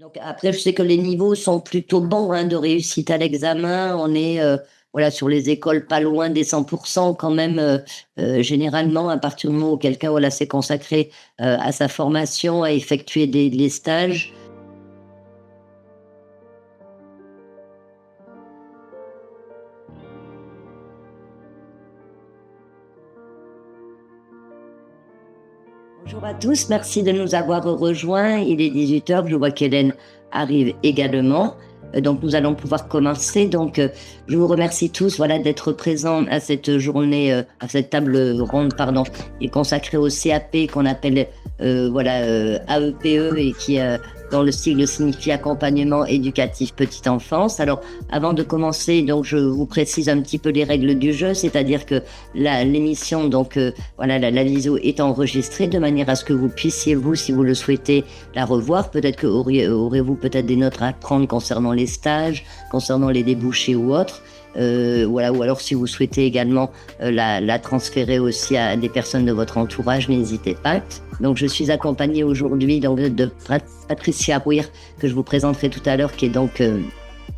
Donc après, je sais que les niveaux sont plutôt bons, hein, de réussite à l'examen. On est, voilà, sur les écoles pas loin des 100 quand même, généralement à partir du moment où quelqu'un, voilà, s'est consacré, à sa formation, à effectuer des les stages. Bonjour à tous, merci de nous avoir rejoints. Il est 18 heures, je vois qu'Hélène arrive également. Donc nous allons pouvoir commencer. Donc je vous remercie tous, voilà, d'être présents à cette journée, à cette table ronde, pardon, qui est consacrée au CAP qu'on appelle voilà, AEPE et qui dans le sigle signifie accompagnement éducatif petite enfance. Alors avant de commencer, donc je vous précise un petit peu les règles du jeu, c'est-à-dire que l'émission, donc voilà, la visio est enregistrée de manière à ce que vous puissiez, vous, si vous le souhaitez, la revoir. Peut-être que aurez-vous peut-être des notes à prendre concernant les stages, concernant les débouchés ou autres. Voilà, ou alors si vous souhaitez également la transférer aussi à des personnes de votre entourage, n'hésitez pas. Donc je suis accompagnée aujourd'hui donc, de Patricia Rouir, que je vous présenterai tout à l'heure, qui est donc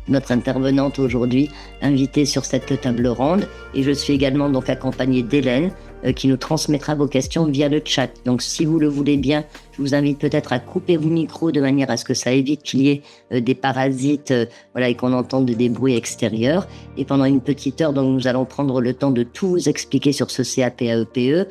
notre intervenante aujourd'hui, invitée sur cette table ronde. Et je suis également donc accompagnée d'Hélène, qui nous transmettra vos questions via le chat. Donc si vous le voulez bien, je vous invite peut-être à couper vos micros de manière à ce que ça évite qu'il y ait des parasites, voilà, et qu'on entende des bruits extérieurs. Et pendant une petite heure, donc, nous allons prendre le temps de tout vous expliquer sur ce CAP-AEPE.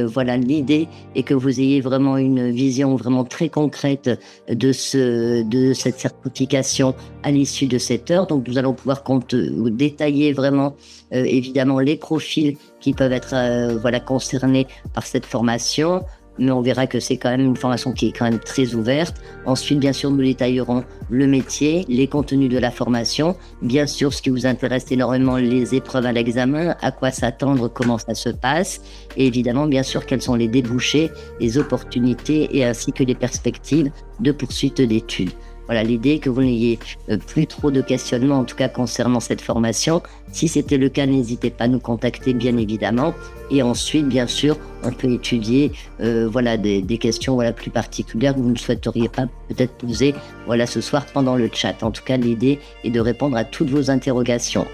Voilà, l'idée est que vous ayez vraiment une vision vraiment très concrète de cette certification à l'issue de cette heure. Donc nous allons pouvoir détailler vraiment évidemment les profils qui peuvent être voilà, concernés par cette formation. Mais on verra que c'est quand même une formation qui est quand même très ouverte. Ensuite, bien sûr, nous détaillerons le métier, les contenus de la formation, bien sûr, ce qui vous intéresse énormément, les épreuves à l'examen, à quoi s'attendre, comment ça se passe, et évidemment, bien sûr, quels sont les débouchés, les opportunités et ainsi que les perspectives de poursuite d'études. Voilà, l'idée est que vous n'ayez plus trop de questionnements, en tout cas concernant cette formation. Si c'était le cas, n'hésitez pas à nous contacter, bien évidemment. Et ensuite, bien sûr, on peut étudier voilà, des questions voilà, plus particulières que vous ne souhaiteriez pas peut-être poser voilà, ce soir pendant le chat. En tout cas, l'idée est de répondre à toutes vos interrogations.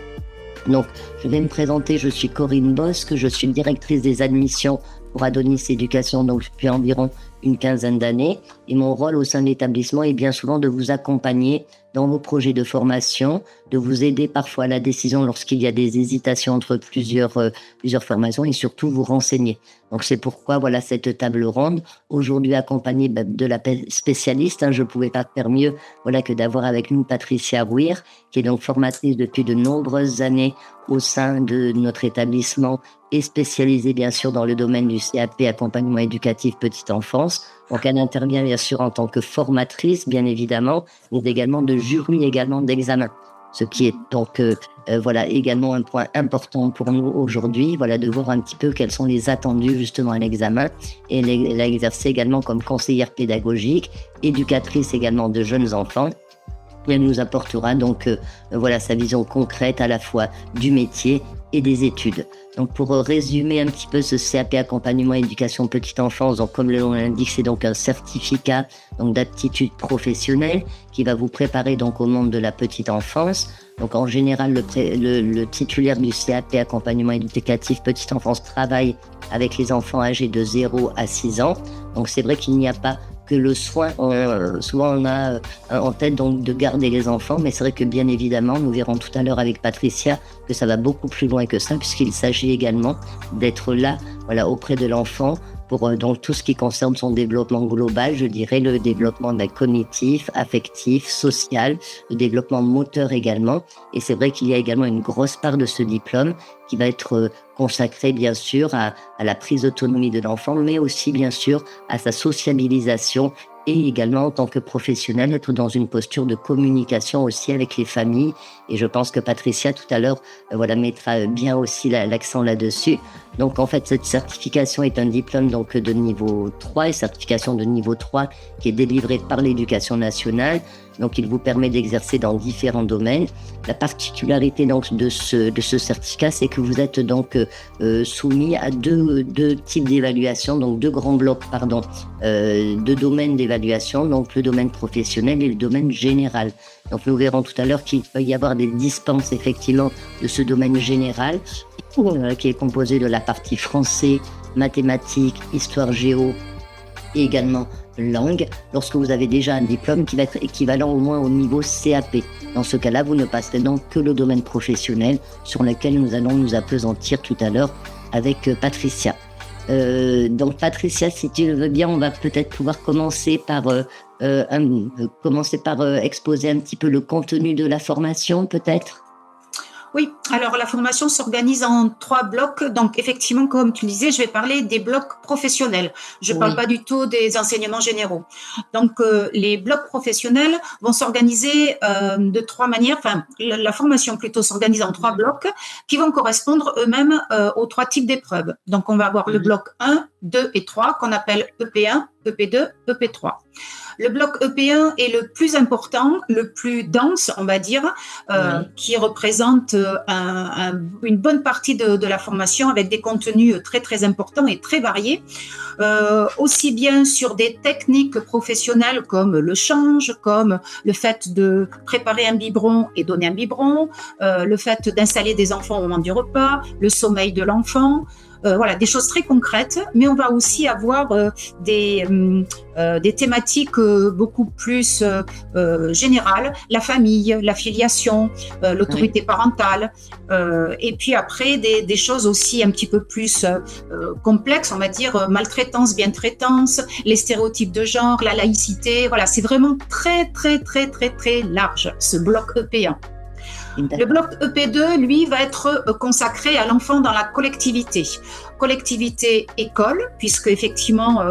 Donc, je vais me présenter, je suis Corinne Bosque, je suis directrice des admissions pour Adonis Éducation, donc depuis environ une quinzaine d'années. Et mon rôle au sein de l'établissement est bien souvent de vous accompagner dans vos projets de formation, de vous aider parfois à la décision lorsqu'il y a des hésitations entre plusieurs formations et surtout vous renseigner. Donc c'est pourquoi voilà cette table ronde, aujourd'hui accompagnée de la spécialiste, hein, je ne pouvais pas faire mieux voilà, que d'avoir avec nous Patricia Rouir, qui est donc formatrice depuis de nombreuses années au sein de notre établissement et spécialisée bien sûr dans le domaine du CAP, accompagnement éducatif petite enfance. Donc elle intervient bien sûr en tant que formatrice, bien évidemment, mais également de jury également d'examen. Ce qui est donc voilà également un point important pour nous aujourd'hui, voilà, de voir un petit peu quels sont les attendus justement à l'examen. Et elle a exercé également comme conseillère pédagogique, éducatrice également de jeunes enfants. Et elle nous apportera donc voilà sa vision concrète à la fois du métier et des études. Donc pour résumer un petit peu ce CAP accompagnement éducation petite enfance, donc comme le nom l'indique, c'est donc un certificat donc d'aptitude professionnelle qui va vous préparer donc au monde de la petite enfance. Donc en général, le titulaire du CAP accompagnement éducatif petite enfance travaille avec les enfants âgés de 0 à 6 ans. Donc c'est vrai qu'il n'y a pas que le soin, souvent on a en tête donc de garder les enfants, mais c'est vrai que bien évidemment, nous verrons tout à l'heure avec Patricia que ça va beaucoup plus loin que ça, puisqu'il s'agit également d'être là, voilà, auprès de l'enfant pour donc tout ce qui concerne son développement global, je dirais le développement cognitif, affectif, social, le développement moteur également. Et c'est vrai qu'il y a également une grosse part de ce diplôme qui va être consacré bien sûr à la prise d'autonomie de l'enfant, mais aussi bien sûr à sa sociabilisation et également en tant que professionnel être dans une posture de communication aussi avec les familles. Et je pense que Patricia tout à l'heure voilà, mettra bien aussi l'accent là-dessus. Donc en fait cette certification est un diplôme donc de niveau 3 et certification de niveau 3 qui est délivrée par l'Éducation nationale. Donc il vous permet d'exercer dans différents domaines. La particularité donc de ce certificat, c'est que que vous êtes donc soumis à deux types d'évaluation, donc deux grands blocs, deux domaines d'évaluation, donc le domaine professionnel et le domaine général. Donc nous verrons tout à l'heure qu'il peut y avoir des dispenses effectivement de ce domaine général qui est composé de la partie français, mathématiques, histoire géo et également langue, lorsque vous avez déjà un diplôme qui va être équivalent au moins au niveau CAP. Dans ce cas-là, vous ne passerez donc que le domaine professionnel sur lequel nous allons nous appesantir tout à l'heure avec Patricia. Donc Patricia, si tu le veux bien, on va peut-être pouvoir commencer par exposer un petit peu le contenu de la formation, peut-être. Oui, alors la formation s'organise en 3 blocs. Donc effectivement, comme tu le disais, je vais parler des blocs professionnels. Je ne parle pas du tout des enseignements généraux. Donc les blocs professionnels vont s'organiser de 3 manières. Enfin, la formation plutôt s'organise en 3 blocs qui vont correspondre eux-mêmes aux 3 types d'épreuves. Donc on va avoir le bloc 1, 2 et 3 qu'on appelle EP1, EP2, EP3. Le bloc EP1 est le plus important, le plus dense, on va dire, qui représente une bonne partie de la formation avec des contenus très, très importants et très variés, aussi bien sur des techniques professionnelles comme le change, comme le fait de préparer un biberon et donner un biberon, le fait d'installer des enfants au moment du repas, le sommeil de l'enfant. Voilà, des choses très concrètes, mais on va aussi avoir des thématiques beaucoup plus générales, la famille, la filiation, l'autorité parentale, et puis après des choses aussi un petit peu plus complexes, on va dire maltraitance, bientraitance, les stéréotypes de genre, la laïcité. Voilà, c'est vraiment très, très, très, très, très large, ce bloc EP1. Le bloc EP2, lui, va être consacré à l'enfant dans la collectivité. Collectivité école, puisque effectivement,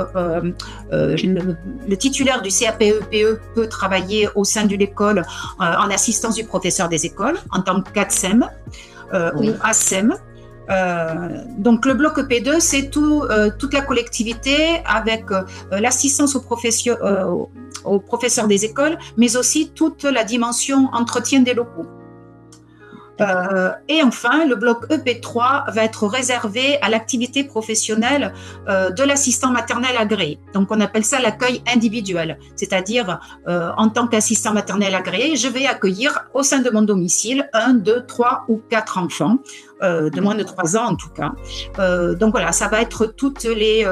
le titulaire du CAP-EPE peut travailler au sein de l'école en assistance du professeur des écoles, en tant qu'ATSEM ou ASEM. Donc le bloc EP2, c'est toute la collectivité avec l'assistance aux professeurs des écoles, mais aussi toute la dimension entretien des locaux. Et enfin, le bloc EP3 va être réservé à l'activité professionnelle de l'assistant maternel agréé. Donc, on appelle ça l'accueil individuel. C'est-à-dire, en tant qu'assistant maternel agréé, je vais accueillir au sein de mon domicile 1, 2, 3 ou 4 enfants, de moins de 3 ans en tout cas. Donc voilà, ça va être toutes les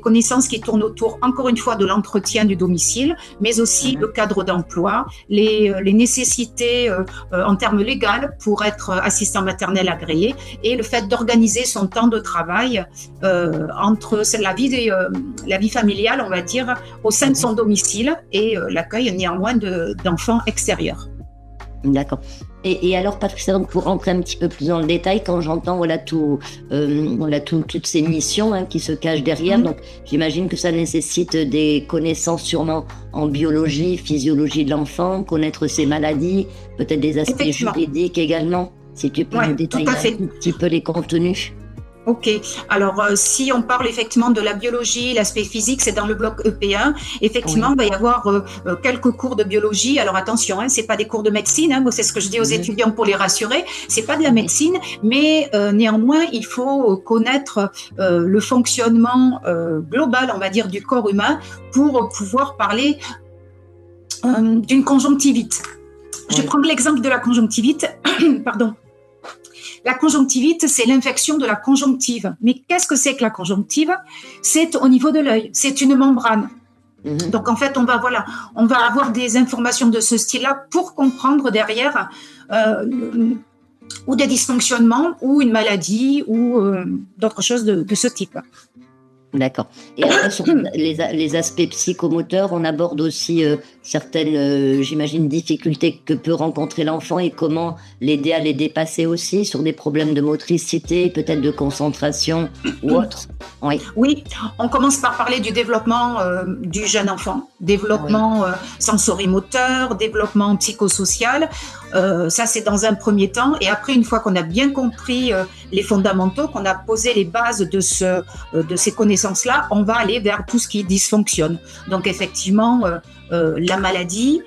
connaissances qui tournent autour, encore une fois, de l'entretien du domicile, mais aussi le cadre d'emploi, les nécessités en termes légaux pour être assistant maternel agréé et le fait d'organiser son temps de travail entre la vie familiale, on va dire, au sein de son domicile et l'accueil néanmoins d'enfants extérieurs. D'accord. Et alors, Patricia, donc pour rentrer un petit peu plus dans le détail, quand j'entends toutes ces missions qui se cachent derrière, donc j'imagine que ça nécessite des connaissances sûrement en biologie, physiologie de l'enfant, connaître ses maladies, peut-être des aspects juridiques également. Si tu peux nous détailler un petit peu les contenus. Ok, alors si on parle effectivement de la biologie, l'aspect physique, c'est dans le bloc EP1. Effectivement, il va y avoir quelques cours de biologie. Alors attention, c'est pas des cours de médecine, moi c'est ce que je dis aux étudiants pour les rassurer, c'est pas de la médecine, mais néanmoins il faut connaître le fonctionnement global, on va dire, du corps humain pour pouvoir parler d'une conjonctivite. Je vais prendre l'exemple de la conjonctivite, pardon. La conjonctivite, c'est l'infection de la conjonctive. Mais qu'est-ce que c'est que la conjonctive ? C'est au niveau de l'œil, c'est une membrane. Donc en fait, on va avoir des informations de ce style-là pour comprendre derrière ou des dysfonctionnements ou une maladie ou d'autres choses de ce type. D'accord. Et après, sur les aspects psychomoteurs, on aborde aussi certaines, j'imagine, difficultés que peut rencontrer l'enfant et comment l'aider à les dépasser aussi sur des problèmes de motricité, peut-être de concentration ou autre. Oui, on commence par parler du développement du jeune enfant, développement sensorimoteur, développement psychosocial. Ça, c'est dans un premier temps. Et après, une fois qu'on a bien compris les fondamentaux, qu'on a posé les bases de ces connaissances-là, on va aller vers tout ce qui dysfonctionne. Donc, effectivement, la maladie,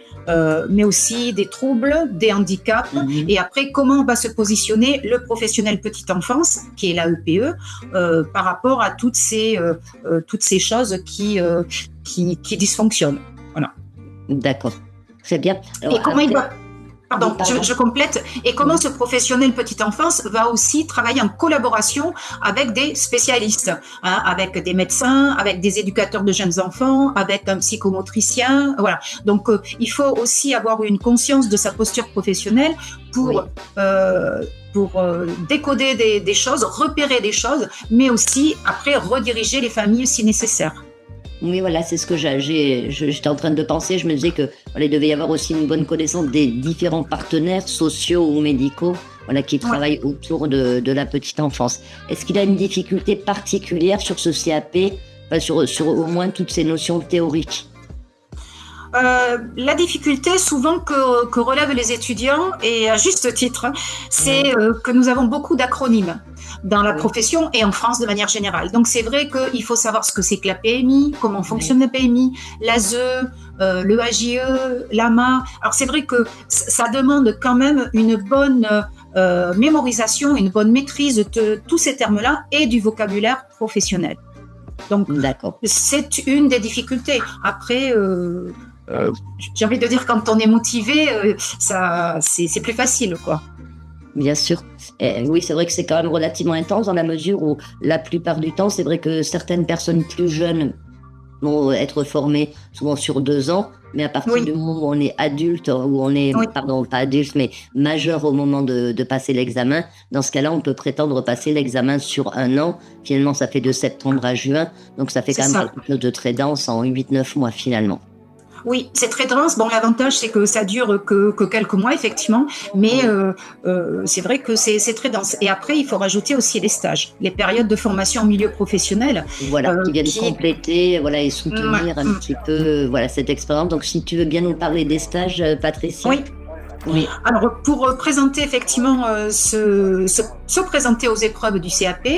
mais aussi des troubles, des handicaps. Et après, comment va se positionner le professionnel petite enfance, qui est l'AEPE, par rapport à toutes ces choses qui dysfonctionnent. Voilà. D'accord, très bien. Alors, et comment il doit... Pardon, je complète. Et comment ce professionnel petite enfance va aussi travailler en collaboration avec des spécialistes, avec des médecins, avec des éducateurs de jeunes enfants, avec un psychomotricien. Voilà. Donc, il faut aussi avoir une conscience de sa posture professionnelle pour décoder des choses, repérer des choses, mais aussi après rediriger les familles si nécessaire. Oui, voilà, c'est ce que j'étais en train de penser. Je me disais que il devait y avoir aussi une bonne connaissance des différents partenaires sociaux ou médicaux, qui travaillent autour de la petite enfance. Est-ce qu'il a une difficulté particulière sur ce CAP, sur au moins toutes ces notions théoriques? La difficulté souvent que relèvent les étudiants, et à juste titre, c'est que nous avons beaucoup d'acronymes dans la profession et en France de manière générale. Donc c'est vrai qu'il faut savoir ce que c'est que la PMI, comment fonctionne la PMI, l'ASE, le AJE, l'AMA. Alors c'est vrai que ça demande quand même une bonne mémorisation, une bonne maîtrise de tous ces termes-là et du vocabulaire professionnel. Donc c'est une des difficultés. Après... j'ai envie de dire, quand on est motivé, c'est plus facile, quoi. Bien sûr. Oui, c'est vrai que c'est quand même relativement intense dans la mesure où la plupart du temps, c'est vrai que certaines personnes plus jeunes vont être formées souvent sur 2 ans, mais à partir du moment où on est adulte, où on est, pardon, pas adulte, mais majeur au moment de passer l'examen, dans ce cas-là, on peut prétendre passer l'examen sur 1 an. Finalement, ça fait de septembre à juin, donc ça fait quand même quelque chose de très dense en 8-9 mois finalement. Oui, c'est très dense. Bon, l'avantage, c'est que ça dure que quelques mois, effectivement, mais c'est vrai que c'est très dense. Et après, il faut rajouter aussi les stages, les périodes de formation en milieu professionnel. Voilà, qui viennent compléter et soutenir un petit peu cette expérience. Donc, si tu veux bien nous parler des stages, Patricia. Oui. Alors, pour présenter effectivement se présenter aux épreuves du CAP,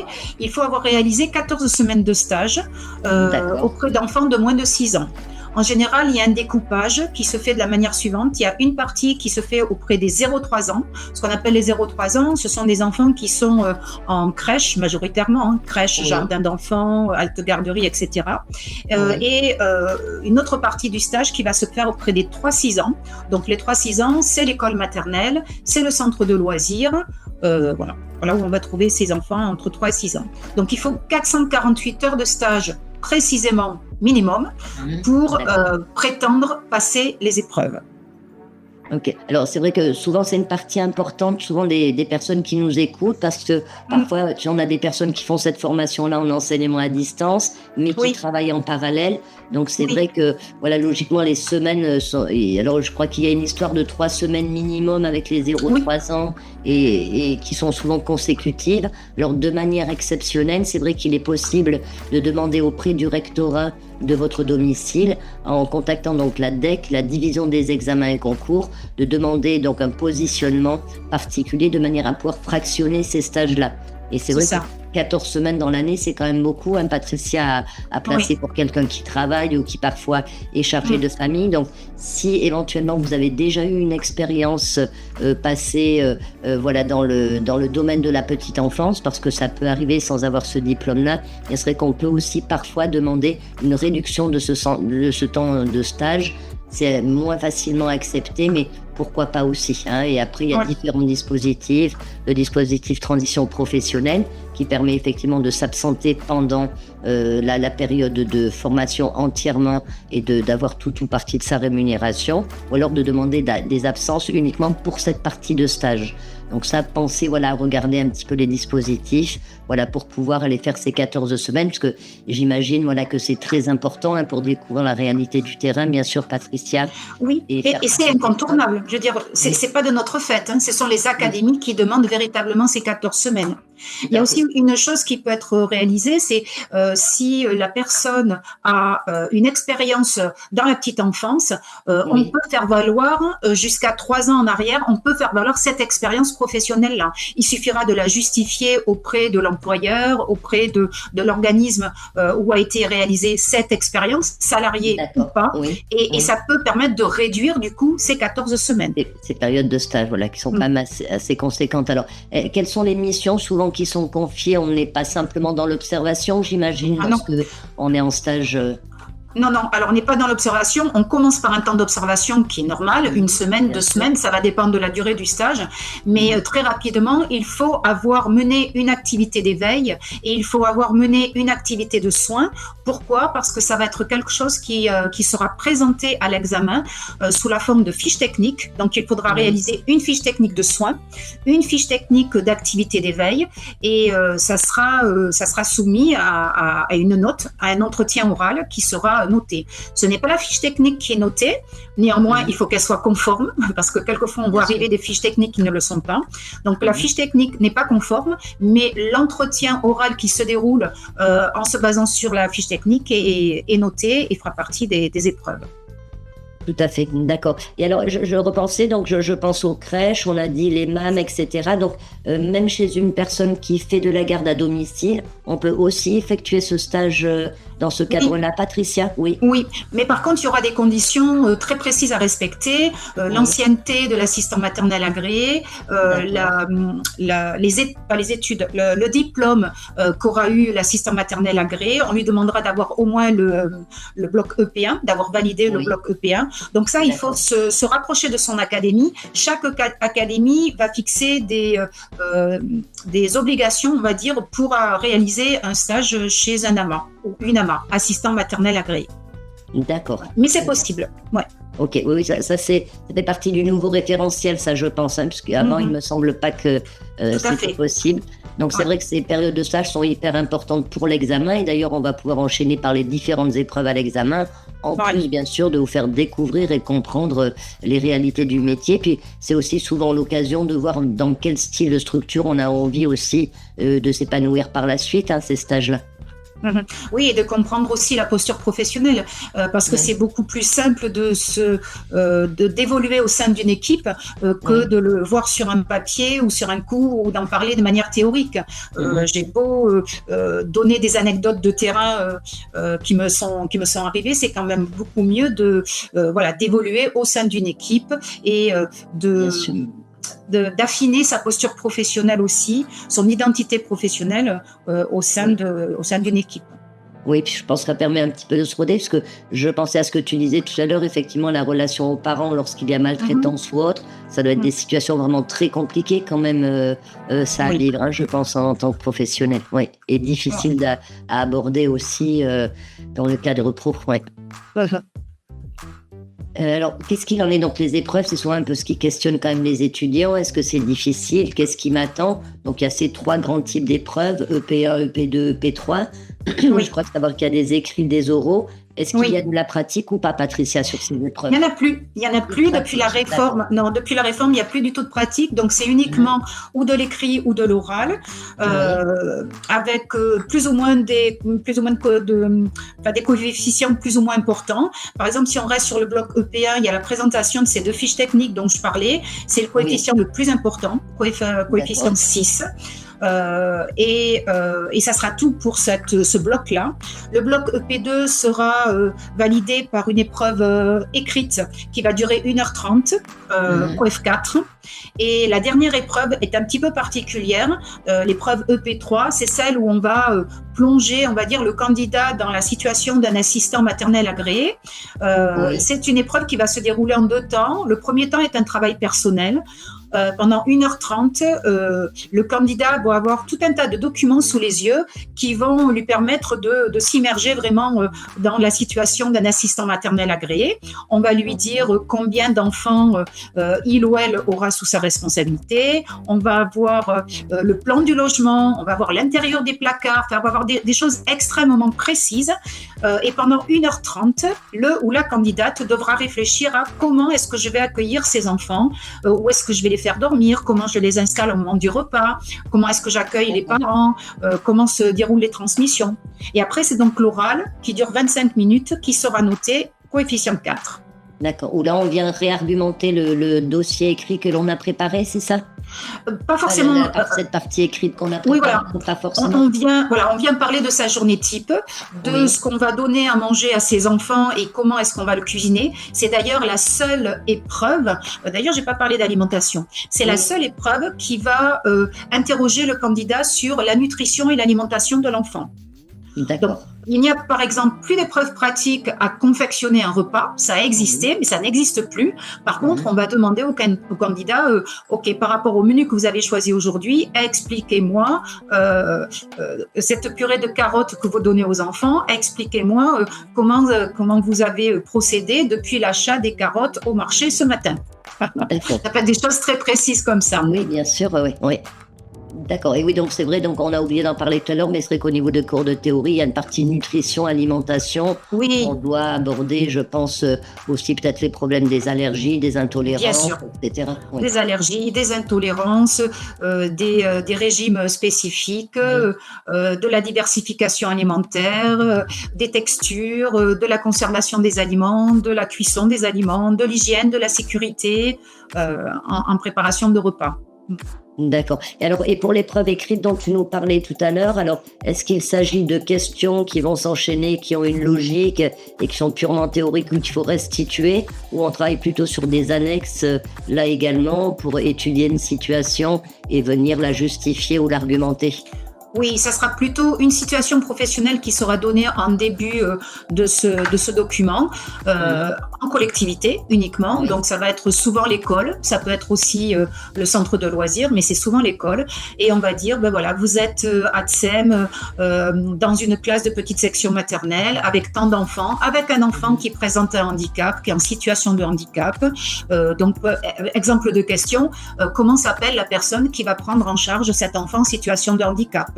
il faut avoir réalisé 14 semaines de stage auprès d'enfants de moins de 6 ans. En général, il y a un découpage qui se fait de la manière suivante. Il y a une partie qui se fait auprès des 0-3 ans. Ce qu'on appelle les 0-3 ans, ce sont des enfants qui sont en crèche, majoritairement, crèche, jardin d'enfants, halte garderie, etc. Et une autre partie du stage qui va se faire auprès des 3-6 ans. Donc les 3-6 ans, c'est l'école maternelle, c'est le centre de loisirs. Voilà où on va trouver ces enfants entre 3 et 6 ans. Donc il faut 448 heures de stage précisément minimum pour prétendre passer les épreuves. Ok. Alors c'est vrai que souvent c'est une partie importante, souvent des personnes qui nous écoutent, parce que parfois on a des personnes qui font cette formation-là en enseignement à distance, mais qui travaillent en parallèle. Donc c'est vrai que logiquement les semaines sont. Et alors je crois qu'il y a une histoire de 3 semaines minimum avec les 0-3 ans et qui sont souvent consécutives. Alors de manière exceptionnelle, c'est vrai qu'il est possible de demander auprès du rectorat de votre domicile, en contactant donc la DEC, la division des examens et concours, de demander donc un positionnement particulier de manière à pouvoir fractionner ces stages-là. Et c'est vrai que 14 semaines dans l'année, c'est quand même beaucoup, Patricia, à placer pour quelqu'un qui travaille ou qui parfois est chargé de famille. Donc, si éventuellement vous avez déjà eu une expérience passée dans le domaine de la petite enfance, parce que ça peut arriver sans avoir ce diplôme-là, il serait qu'on peut aussi parfois demander une réduction de ce temps de stage. C'est moins facilement accepté, mais pourquoi pas aussi. Et après, il y a différents dispositifs. Le dispositif transition professionnelle qui permet effectivement de s'absenter pendant la période de formation entièrement et d'avoir tout ou partie de sa rémunération, ou alors de demander des absences uniquement pour cette partie de stage. Donc ça, pensez à regarder un petit peu les dispositifs pour pouvoir aller faire ces 14 semaines, parce que j'imagine que c'est très important pour découvrir la réalité du terrain, bien sûr, Patricia. Oui, et c'est incontournable. Je veux dire, c'est pas de notre fait. Ce sont les académies qui demandent véritablement ces 14 semaines. Il y a aussi une chose qui peut être réalisée, c'est si la personne a une expérience dans la petite enfance, on peut faire valoir jusqu'à 3 ans en arrière, on peut faire valoir cette expérience professionnelle-là. Il suffira de la justifier auprès de l'employeur, auprès de l'organisme où a été réalisée cette expérience, salarié ou pas, et ça peut permettre de réduire du coup ces 14 semaines. Ces périodes de stage, voilà, qui sont quand même assez conséquentes. Alors, quelles sont les missions souvent qui sont confiées? On n'est pas simplement dans l'observation, j'imagine, parce qu'on est en stage. Non, alors on n'est pas dans l'observation, on commence par un temps d'observation qui est normal, 1 semaine, 2 semaines, ça va dépendre de la durée du stage, mais très rapidement, il faut avoir mené une activité d'éveil et il faut avoir mené une activité de soins. Pourquoi? Parce que ça va être quelque chose qui sera présenté à l'examen sous la forme de fiches techniques, donc il faudra réaliser une fiche technique de soins, une fiche technique d'activité d'éveil et ça sera soumis à une note, à un entretien oral qui sera notée. Ce n'est pas la fiche technique qui est notée, néanmoins il faut qu'elle soit conforme parce que quelquefois on voit arriver des fiches techniques qui ne le sont pas. Donc la fiche technique n'est pas conforme, mais l'entretien oral qui se déroule en se basant sur la fiche technique est noté et fera partie des épreuves. Tout à fait, d'accord. Et alors, je repensais, donc je pense aux crèches, on a dit les MAM, etc. Donc, même chez une personne qui fait de la garde à domicile, on peut aussi effectuer ce stage dans ce cadre-là, Patricia? Oui, mais par contre, il y aura des conditions très précises à respecter. L'ancienneté de l'assistant maternel agréé, le diplôme qu'aura eu l'assistant maternel agréé, on lui demandera d'avoir au moins le bloc EP1, d'avoir validé le bloc EP1. Donc ça, il faut se rapprocher de son académie. Chaque académie va fixer des obligations, on va dire, pour réaliser un stage chez un AMA ou une AMA, assistant maternel agréé. D'accord. Mais c'est possible, ouais. Ok, oui, ça fait partie du nouveau référentiel, ça je pense, hein, parce qu'avant il me semble pas que c'était possible. Donc c'est vrai que ces périodes de stage sont hyper importantes pour l'examen et d'ailleurs on va pouvoir enchaîner par les différentes épreuves à l'examen, en plus bien sûr de vous faire découvrir et comprendre les réalités du métier. Puis c'est aussi souvent l'occasion de voir dans quel style de structure on a envie aussi de s'épanouir par la suite, hein, ces stages-là. Oui, et de comprendre aussi la posture professionnelle, parce que c'est beaucoup plus simple d'évoluer au sein d'une équipe que de le voir sur un papier ou sur un cours ou d'en parler de manière théorique. J'ai beau donner des anecdotes de terrain qui me sont arrivées, c'est quand même beaucoup mieux d'évoluer au sein d'une équipe et d'affiner sa posture professionnelle aussi, son identité professionnelle au sein d'une équipe. Oui, puis je pense que ça permet un petit peu de se roder, parce que je pensais à ce que tu disais tout à l'heure, effectivement, la relation aux parents lorsqu'il y a maltraitance ou autre, ça doit être des situations vraiment très compliquées quand même, ça à vivre, hein, je pense, en tant que professionnel, et difficile à aborder aussi dans le cadre pro, Alors, qu'est-ce qu'il en est? Donc, les épreuves, c'est souvent un peu ce qui questionne quand même les étudiants. Est-ce que c'est difficile? Qu'est-ce qui m'attend? Donc, il y a ces 3 grands types d'épreuves, EP1, EP2, EP3. Je crois savoir qu'il y a des écrits, des oraux. Est-ce qu'il y a de la pratique ou pas, Patricia, sur ces épreuves? Il n'y en a plus. Il n'y en a plus depuis la réforme. Non, depuis la réforme, il n'y a plus du tout de pratique. Donc, c'est uniquement ou de l'écrit ou de l'oral, avec plus ou moins des coefficients plus ou moins importants. Par exemple, si on reste sur le bloc EP1, il y a la présentation de ces 2 fiches techniques dont je parlais. C'est le coefficient le plus important, coefficient 6. Et ça sera tout pour ce bloc-là. Le bloc EP2 sera validé par une épreuve écrite qui va durer 1h30, coef 4. Et la dernière épreuve est un petit peu particulière. L'épreuve EP3, c'est celle où on va plonger, on va dire, le candidat dans la situation d'un assistant maternel agréé. C'est une épreuve qui va se dérouler en 2 temps. Le premier temps est un travail personnel. Pendant 1h30, le candidat doit avoir tout un tas de documents sous les yeux qui vont lui permettre de s'immerger vraiment dans la situation d'un assistant maternel agréé. On va lui dire combien d'enfants il ou elle aura sous sa responsabilité. On va avoir le plan du logement, on va avoir l'intérieur des placards, on va avoir des choses extrêmement précises. Et pendant 1h30, le ou la candidate devra réfléchir à comment est-ce que je vais accueillir ces enfants, où est-ce que je vais les faire dormir, comment je les installe au moment du repas, comment est-ce que j'accueille les parents, comment se déroulent les transmissions. Et après, c'est donc l'oral qui dure 25 minutes, qui sera noté coefficient 4. D'accord. Ou là, on vient réargumenter le dossier écrit que l'on a préparé, c'est ça? Pas forcément. Cette partie écrite qu'on a préparée. Oui, voilà. Pas forcément. On vient parler de sa journée type, de ce qu'on va donner à manger à ses enfants et comment est-ce qu'on va le cuisiner. C'est d'ailleurs la seule épreuve. D'ailleurs, j'ai pas parlé d'alimentation. C'est la seule épreuve qui va interroger le candidat sur la nutrition et l'alimentation de l'enfant. D'accord. Donc, il n'y a par exemple plus d'épreuves pratiques à confectionner un repas. Ça a existé, mais ça n'existe plus. Par contre, on va demander au candidat, OK, par rapport au menu que vous avez choisi aujourd'hui, expliquez-moi cette purée de carottes que vous donnez aux enfants. Expliquez-moi comment vous avez procédé depuis l'achat des carottes au marché ce matin. Ça peut être des choses très précises comme ça. Oui, bien sûr, oui. D'accord. Et oui, donc c'est vrai, donc on a oublié d'en parler tout à l'heure, mais c'est vrai qu'au niveau de cours de théorie, il y a une partie nutrition, alimentation. Oui. On doit aborder, je pense, aussi peut-être les problèmes des allergies, des intolérances, etc. Oui. Des allergies, des intolérances, des régimes spécifiques, de la diversification alimentaire, des textures, de la conservation des aliments, de la cuisson des aliments, de l'hygiène, de la sécurité en préparation de repas. D'accord. Et pour l'épreuve écrite dont tu nous parlais tout à l'heure, alors est-ce qu'il s'agit de questions qui vont s'enchaîner, qui ont une logique et qui sont purement théoriques ou qu'il faut restituer, ou on travaille plutôt sur des annexes là également pour étudier une situation et venir la justifier ou l'argumenter? Oui, ça sera plutôt une situation professionnelle qui sera donnée en début de ce document, en collectivité uniquement. Donc, ça va être souvent l'école. Ça peut être aussi le centre de loisirs, mais c'est souvent l'école. Et on va dire, ben voilà, vous êtes à Tsem, dans une classe de petite section maternelle, avec tant d'enfants, avec un enfant qui présente un handicap, qui est en situation de handicap. Donc, exemple de question, comment s'appelle la personne qui va prendre en charge cet enfant en situation de handicap?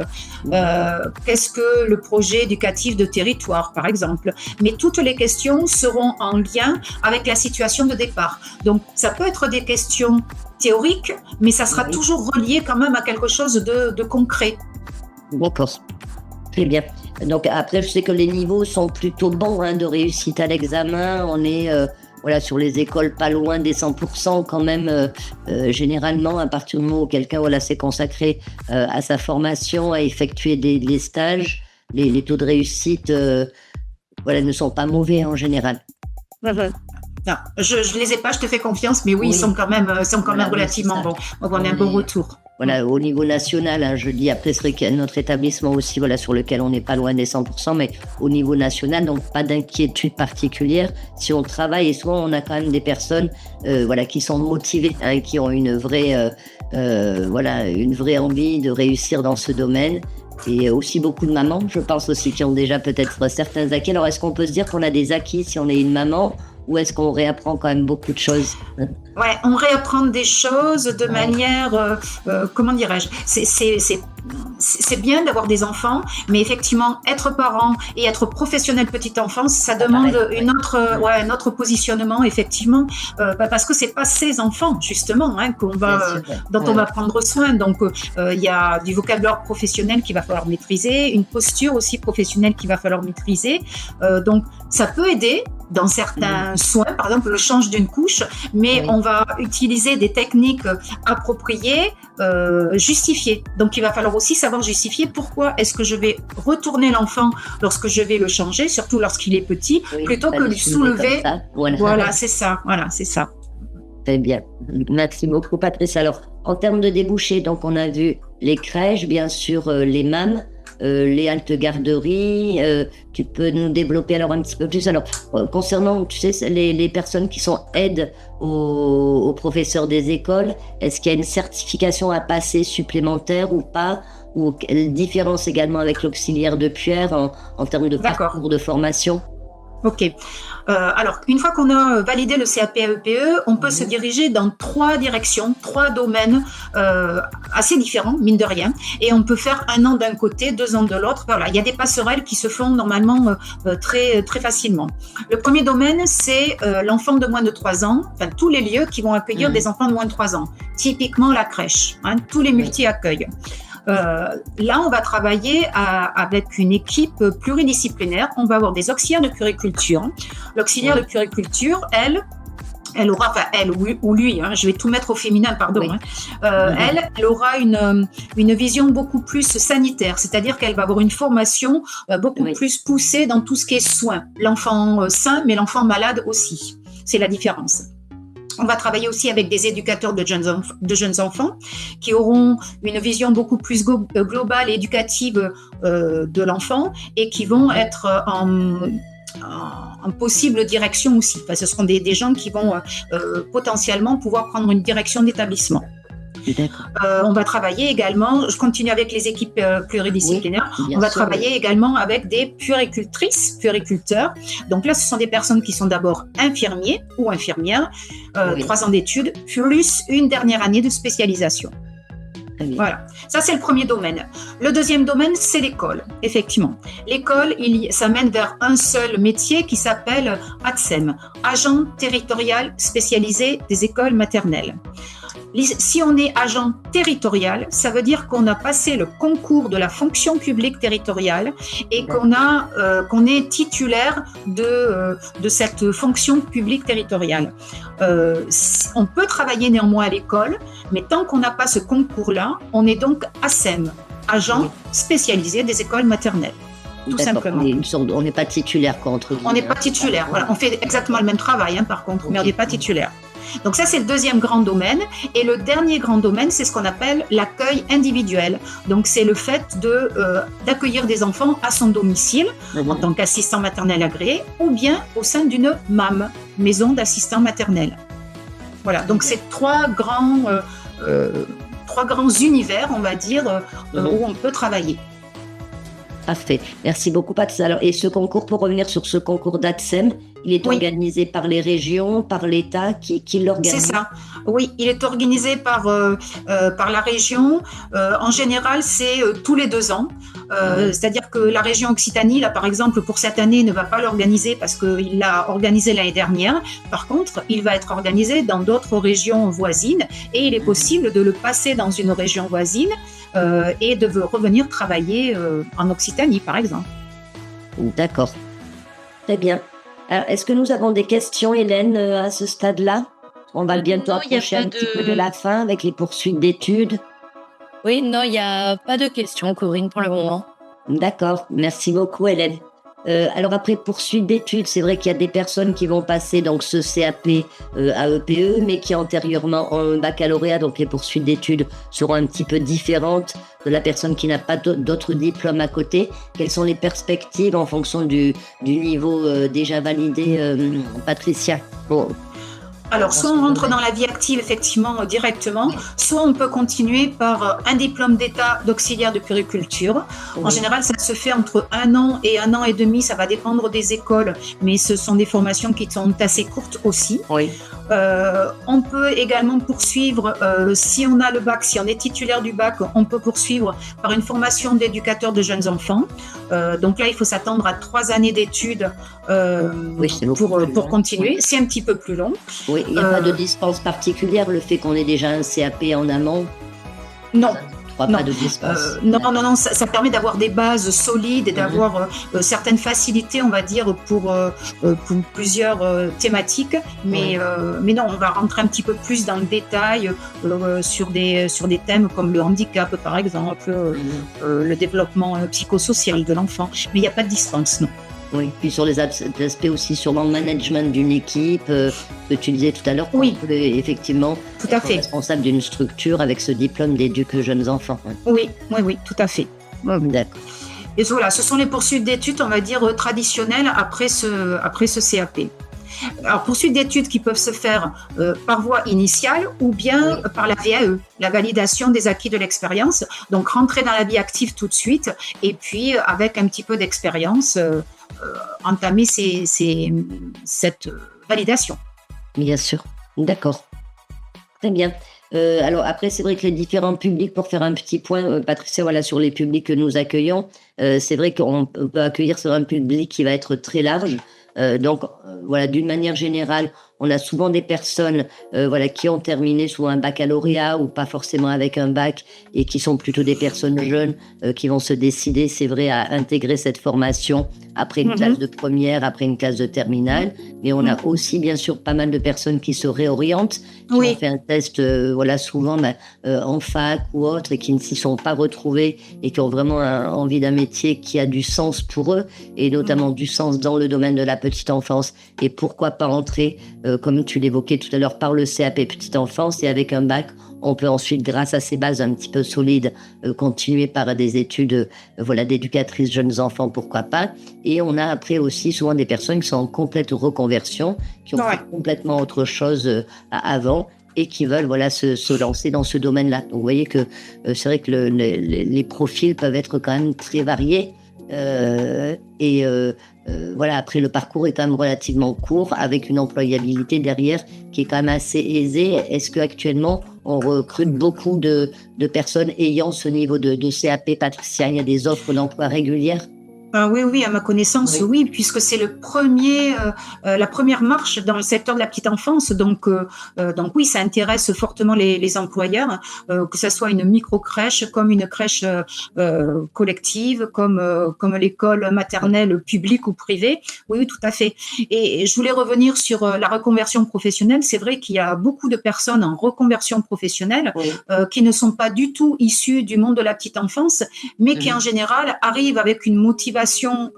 Qu'est-ce que le projet éducatif de territoire, par exemple? Mais toutes les questions seront en lien avec la situation de départ. Donc, ça peut être des questions théoriques, mais ça sera toujours relié quand même à quelque chose de concret. D'accord. Très bien. Donc, après, je sais que les niveaux sont plutôt bons de réussite à l'examen. On est sur les écoles pas loin des 100% quand même, généralement, à partir du moment où quelqu'un s'est consacré à sa formation, à effectuer des stages, les taux de réussite ne sont pas mauvais en général. Non, je les ai pas, je te fais confiance, mais oui. Ils sont quand même relativement bons. Donc, on a un bon retour. Voilà, au niveau national, je dis, après, c'est vrai qu'il y a notre établissement aussi, sur lequel on n'est pas loin des 100%, mais au niveau national, donc pas d'inquiétude particulière. Si on travaille, et souvent, on a quand même des personnes, qui sont motivées, qui ont une vraie envie de réussir dans ce domaine. Et aussi beaucoup de mamans, je pense aussi, qui ont déjà peut-être certains acquis. Alors, est-ce qu'on peut se dire qu'on a des acquis si on est une maman, ou est-ce qu'on réapprend quand même beaucoup de choses? Ouais, on réapprend des choses de manière, comment dirais-je, c'est bien d'avoir des enfants, mais effectivement, être parent et être professionnel petite enfance, ça demande un autre positionnement, effectivement, parce que c'est pas ces enfants, justement, dont on va prendre soin. Donc, il y a du vocabulaire professionnel qu'il va falloir maîtriser, une posture aussi professionnelle qu'il va falloir maîtriser. Donc, ça peut aider dans certains soins, par exemple le change d'une couche, mais on va utiliser des techniques appropriées, justifiées. Donc il va falloir aussi savoir justifier pourquoi est-ce que je vais retourner l'enfant lorsque je vais le changer, surtout lorsqu'il est petit, plutôt que lui soulever. Voilà, c'est ça. Très bien. Merci beaucoup, Patrice. Alors, en termes de débouchés, donc on a vu les crèches, bien sûr, les MAM, les haltes garderies. Tu peux nous développer alors un petit peu plus. Alors, concernant, tu sais, les personnes qui sont aides aux professeurs des écoles, est-ce qu'il y a une certification à passer supplémentaire ou pas? Ou quelle différence également avec l'auxiliaire de Pierre en termes de parcours de formation? Ok. Alors, une fois qu'on a validé le CAP AEPE, on peut se diriger dans 3 directions, 3 domaines assez différents, mine de rien. Et on peut faire 1 an d'un côté, 2 ans de l'autre. Voilà, il y a des passerelles qui se font normalement très, très facilement. Le premier domaine, c'est l'enfant de moins de 3 ans, enfin tous les lieux qui vont accueillir des enfants de moins de 3 ans. Typiquement la crèche, tous les multi-accueils. Là, on va travailler avec une équipe pluridisciplinaire. On va avoir des auxiliaires de puériculture. L'auxiliaire de puériculture, elle aura, enfin elle ou lui, je vais tout mettre au féminin, pardon. Elle aura une vision beaucoup plus sanitaire, c'est-à-dire qu'elle va avoir une formation beaucoup plus poussée dans tout ce qui est soins. L'enfant sain, mais l'enfant malade aussi. C'est la différence. On va travailler aussi avec des éducateurs de jeunes enfants qui auront une vision beaucoup plus globale et éducative de l'enfant et qui vont être en possible direction aussi. Enfin, ce seront des gens qui vont potentiellement pouvoir prendre une direction d'établissement. On va travailler également, je continue avec les équipes pluridisciplinaires, on va travailler également avec des puéricultrices, puériculteurs. Donc là, ce sont des personnes qui sont d'abord infirmiers ou infirmières, 3 ans d'études, plus une dernière année de spécialisation. Voilà, ça c'est le premier domaine. Le deuxième domaine, c'est l'école, effectivement. L'école, ça mène vers un seul métier qui s'appelle ATSEM, Agent territorial spécialisé des écoles maternelles. Si on est agent territorial, ça veut dire qu'on a passé le concours de la fonction publique territoriale et qu'on est titulaire de cette fonction publique territoriale. On peut travailler néanmoins à l'école, mais tant qu'on n'a pas ce concours-là, on est donc ASEM, agent spécialisé des écoles maternelles. Tout simplement. On n'est pas titulaire contre. On n'est pas titulaire. Voilà. On fait exactement le même travail, par contre, mais on n'est pas titulaire. Donc ça, c'est le deuxième grand domaine. Et le dernier grand domaine, c'est ce qu'on appelle l'accueil individuel. Donc c'est le fait d'accueillir des enfants à son domicile en tant qu'assistant maternel agréé ou bien au sein d'une MAM, maison d'assistant maternel. Voilà, donc c'est 3 grands univers, on va dire, où on peut travailler. Parfait. Merci beaucoup, Pat. Alors, et ce concours, pour revenir sur ce concours d'ATSEM, il est organisé par les régions, par l'État, qui l'organise? C'est ça. Oui, il est organisé par la région. En général, c'est tous les 2 ans. C'est-à-dire que la région Occitanie, là, par exemple, pour cette année, ne va pas l'organiser parce qu'il l'a organisé l'année dernière. Par contre, il va être organisé dans d'autres régions voisines et il est possible de le passer dans une région voisine et de revenir travailler en Occitanie, par exemple. D'accord. Très bien. Alors, est-ce que nous avons des questions, Hélène, à ce stade-là? On va bientôt approcher un petit peu de la fin avec les poursuites d'études. Oui, non, il n'y a pas de questions, Corinne, pour le moment. D'accord. Merci beaucoup, Hélène. Alors après poursuite d'études, c'est vrai qu'il y a des personnes qui vont passer donc ce CAP AEPE, mais qui antérieurement ont un baccalauréat, donc les poursuites d'études seront un petit peu différentes de la personne qui n'a pas d'autres diplômes à côté. Quelles sont les perspectives en fonction du niveau déjà validé, Patricia? Alors, soit on rentre dans la vie active, effectivement, directement, soit on peut continuer par un diplôme d'État d'auxiliaire de puériculture. En général, ça se fait entre 1 an et 1 an et demi, ça va dépendre des écoles, mais ce sont des formations qui sont assez courtes aussi. On peut également poursuivre, si on a le bac, si on est titulaire du bac, on peut poursuivre par une formation d'éducateur de jeunes enfants. Donc là, il faut s'attendre à 3 années d'études pour continuer. C'est un petit peu plus long. Oui, il n'y a pas de dispense particulière, le fait qu'on ait déjà un CAP en amont? Non. Pas de dispense. Non, ça permet d'avoir des bases solides et d'avoir certaines facilités, on va dire, pour plusieurs thématiques. Mais non, on va rentrer un petit peu plus dans le détail sur des thèmes comme le handicap, par exemple, le développement psychosocial de l'enfant. Mais il n'y a pas de dispense, non. Oui, puis sur les aspects aussi sur le management d'une équipe, que tu disais tout à l'heure, on peut effectivement être responsable d'une structure avec ce diplôme d'éduc jeunes enfants. Oui, tout à fait. D'accord. Et voilà, ce sont les poursuites d'études, on va dire, traditionnelles après ce CAP. Alors, poursuites d'études qui peuvent se faire par voie initiale ou bien par la VAE, la validation des acquis de l'expérience. Donc, rentrer dans la vie active tout de suite et puis avec un petit peu d'expérience entamer cette validation. Bien sûr, d'accord. Très bien. Alors après, c'est vrai que les différents publics, pour faire un petit point, Patricia, voilà, sur les publics que nous accueillons, c'est vrai qu'on peut accueillir sur un public qui va être très large. Donc, voilà, d'une manière générale, on a souvent des personnes voilà, qui ont terminé soit un baccalauréat ou pas forcément avec un bac et qui sont plutôt des personnes jeunes qui vont se décider, c'est vrai, à intégrer cette formation après une classe de première, après une classe de terminale. Mais on a aussi, bien sûr, pas mal de personnes qui se réorientent, qui ont fait un test, voilà, souvent en fac ou autre et qui ne s'y sont pas retrouvés et qui ont vraiment envie d'un métier qui a du sens pour eux et notamment du sens dans le domaine de la petite enfance. Et pourquoi pas entrer comme tu l'évoquais tout à l'heure, par le CAP petite enfance et avec un bac, on peut ensuite, grâce à ces bases un petit peu solides, continuer par des études voilà, d'éducatrice jeunes enfants, pourquoi pas. Et on a après aussi souvent des personnes qui sont en complète reconversion, qui ont fait complètement autre chose avant et qui veulent voilà, se lancer dans ce domaine-là. Donc vous voyez que c'est vrai que les profils peuvent être quand même très variés. Voilà, après le parcours est quand même relativement court avec une employabilité derrière qui est quand même assez aisée. Est-ce qu'actuellement on recrute beaucoup de personnes ayant ce niveau de CAP, Patricia? Il y a des offres d'emploi régulières? Oui, à ma connaissance, oui, puisque c'est la première marche dans le secteur de la petite enfance. Donc oui, ça intéresse fortement les employeurs, que ce soit une micro-crèche, comme une crèche collective, comme l'école maternelle publique ou privée. Oui, tout à fait. Et je voulais revenir sur la reconversion professionnelle. C'est vrai qu'il y a beaucoup de personnes en reconversion professionnelle qui ne sont pas du tout issues du monde de la petite enfance, mais qui en général arrivent avec une motivation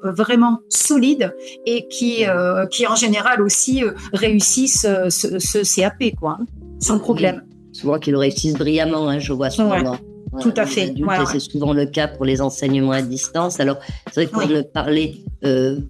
vraiment solide et qui en général aussi réussissent ce CAP, quoi, sans problème. Souvent qu'ils le réussissent brillamment, hein, je vois souvent. Tout à fait. Et c'est souvent le cas pour les enseignements à distance. Alors, c'est vrai qu'on ne parlait